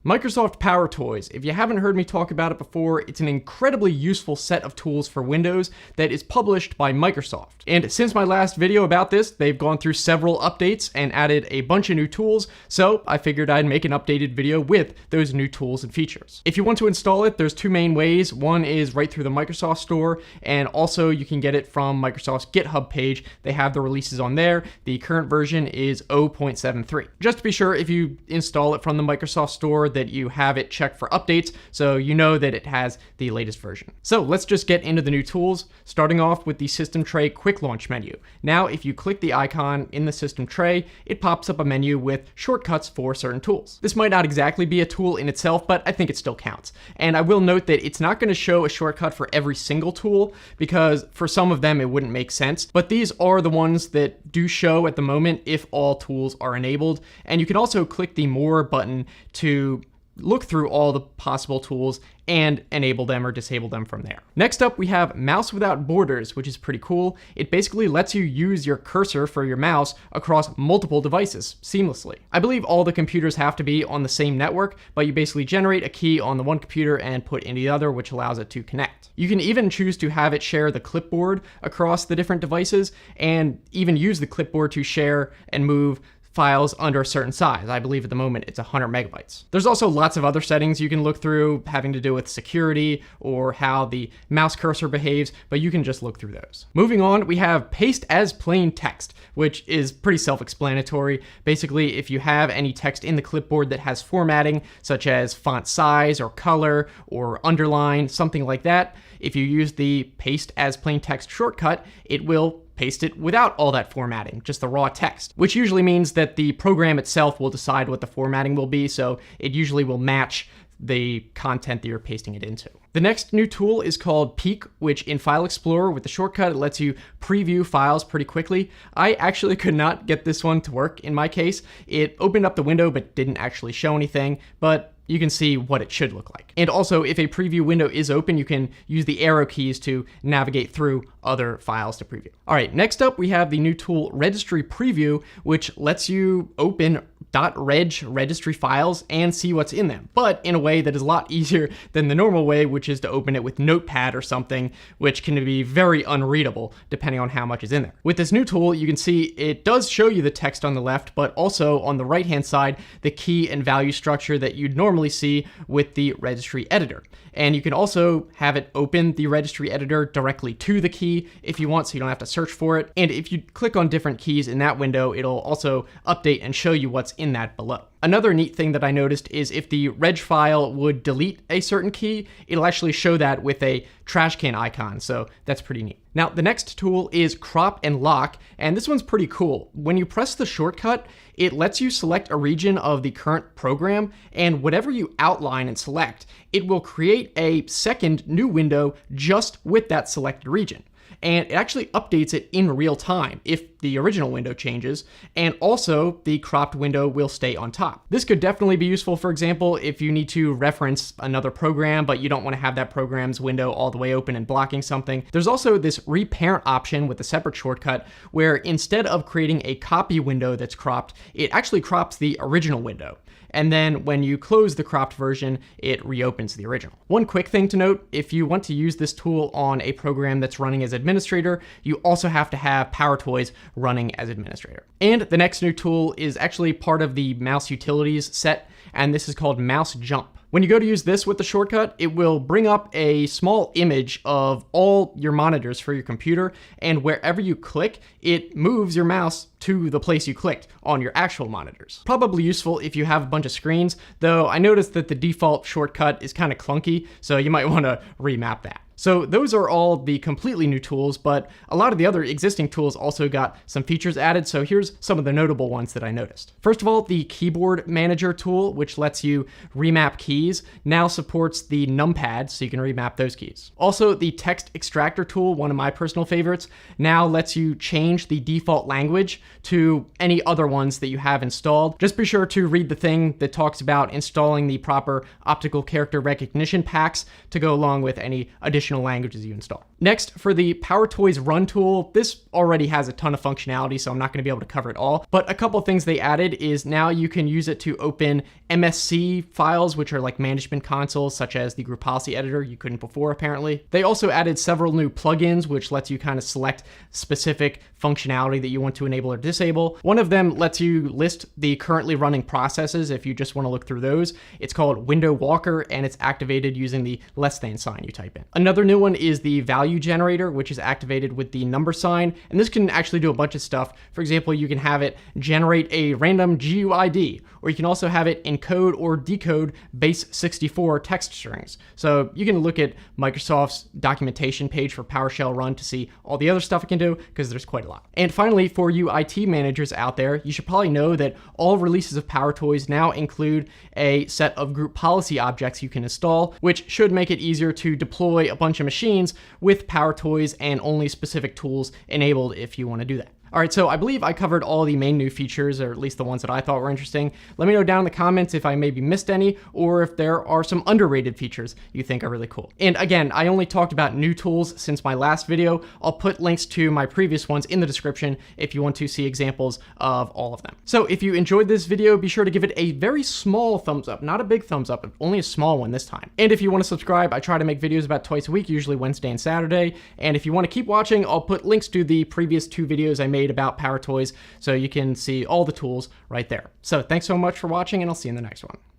Microsoft PowerToys. If you haven't heard me talk about it before, it's an incredibly useful set of tools for Windows that is published by Microsoft. And since my last video about this, they've gone through several updates and added a bunch of new tools, so I figured I'd make an updated video with those new tools and features. If you want to install it, there's two main ways. One is right through the Microsoft Store, and also you can get it from Microsoft's GitHub page. They have the releases on there. The current version is 0.73. Just to be sure, if you install it from the Microsoft Store, that you have it checked for updates, so you know that it has the latest version. So let's just get into the new tools, starting off with the System Tray Quick Launch menu. Now, if you click the icon in the System Tray, it pops up a menu with shortcuts for certain tools. This might not exactly be a tool in itself, but I think it still counts. And I will note that it's not going to show a shortcut for every single tool, because for some of them it wouldn't make sense, but these are the ones that do show at the moment if all tools are enabled. And you can also click the More button to look through all the possible tools and enable them or disable them from there. Next up, we have Mouse Without Borders, which is pretty cool. It basically lets you use your cursor for your mouse across multiple devices seamlessly. I believe all the computers have to be on the same network, but you basically generate a key on the one computer and put in the other, which allows it to connect. You can even choose to have it share the clipboard across the different devices, and even use the clipboard to share and move files under a certain size. I believe at the moment it's 100 megabytes. There's also lots of other settings you can look through having to do with security or how the mouse cursor behaves, but you can just look through those. Moving on, we have Paste as Plain Text, which is pretty self-explanatory. Basically, if you have any text in the clipboard that has formatting, such as font size or color or underline, something like that, if you use the Paste as Plain Text shortcut, it will paste it without all that formatting, just the raw text, which usually means that the program itself will decide what the formatting will be, so it usually will match the content that you're pasting it into. The next new tool is called Peek, which in File Explorer with the shortcut, it lets you preview files pretty quickly. I actually could not get this one to work in my case. It opened up the window but didn't actually show anything, but you can see what it should look like. And also, if a preview window is open, you can use the arrow keys to navigate through other files to preview. All right, next up, we have the new tool Registry Preview, which lets you open .reg registry files and see what's in them, but in a way that is a lot easier than the normal way, which is to open it with Notepad or something, which can be very unreadable depending on how much is in there. With this new tool, you can see it does show you the text on the left, but also on the right-hand side, the key and value structure that you'd normally see with the registry editor. And you can also have it open the registry editor directly to the key if you want, so you don't have to search for it. And if you click on different keys in that window, it'll also update and show you what's in that below. Another neat thing that I noticed is if the reg file would delete a certain key, it'll actually show that with a trash can icon, so that's pretty neat. Now, the next tool is Crop and Lock, and this one's pretty cool. When you press the shortcut, it lets you select a region of the current program, and whatever you outline and select, it will create a second new window just with that selected region. And it actually updates it in real time if the original window changes, and also the cropped window will stay on top. This could definitely be useful, for example, if you need to reference another program, but you don't want to have that program's window all the way open and blocking something. There's also this reparent option with a separate shortcut where instead of creating a copy window that's cropped, it actually crops the original window. And then when you close the cropped version, it reopens the original. One quick thing to note, if you want to use this tool on a program that's running as administrator, you also have to have PowerToys running as administrator. And the next new tool is actually part of the mouse utilities set, and this is called Mouse Jump. When you go to use this with the shortcut, it will bring up a small image of all your monitors for your computer, and wherever you click, it moves your mouse to the place you clicked on your actual monitors. Probably useful if you have a bunch of screens, though I noticed that the default shortcut is kind of clunky, so you might want to remap that. So those are all the completely new tools, but a lot of the other existing tools also got some features added, so here's some of the notable ones that I noticed. First of all, the Keyboard Manager tool, which lets you remap keys, now supports the numpad, so you can remap those keys. Also, the Text Extractor tool, one of my personal favorites, now lets you change the default language to any other ones that you have installed. Just be sure to read the thing that talks about installing the proper optical character recognition packs to go along with any additional additional languages you install. Next, for the PowerToys Run tool, this already has a ton of functionality, so I'm not going to be able to cover it all. But a couple things they added is now you can use it to open MSC files, which are like management consoles, such as the group policy editor. You couldn't before, apparently. They also added several new plugins, which lets you kind of select specific functionality that you want to enable or disable. One of them lets you list the currently running processes if you just want to look through those. It's called Window Walker, and it's activated using the less than sign you type in. Another new one is the value generator, which is activated with the number sign, and this can actually do a bunch of stuff. For example, you can have it generate a random GUID, or you can also have it encode or decode base 64 text strings. So you can look at Microsoft's documentation page for PowerShell Run to see all the other stuff it can do, because there's quite a lot. And finally, for you IT managers out there, you should probably know that all releases of PowerToys now include a set of group policy objects you can install, which should make it easier to deploy a bunch of machines with PowerToys and only specific tools enabled if you want to do that. All right, so I believe I covered all the main new features, or at least the ones that I thought were interesting. Let me know down in the comments if I maybe missed any, or if there are some underrated features you think are really cool. And again, I only talked about new tools since my last video. I'll put links to my previous ones in the description if you want to see examples of all of them. So if you enjoyed this video, be sure to give it a very small thumbs up, not a big thumbs up, only a small one this time. And if you want to subscribe, I try to make videos about twice a week, usually Wednesday and Saturday. And if you want to keep watching, I'll put links to the previous 2 videos I made about PowerToys, so you can see all the tools right there. So thanks so much for watching, and I'll see you in the next one.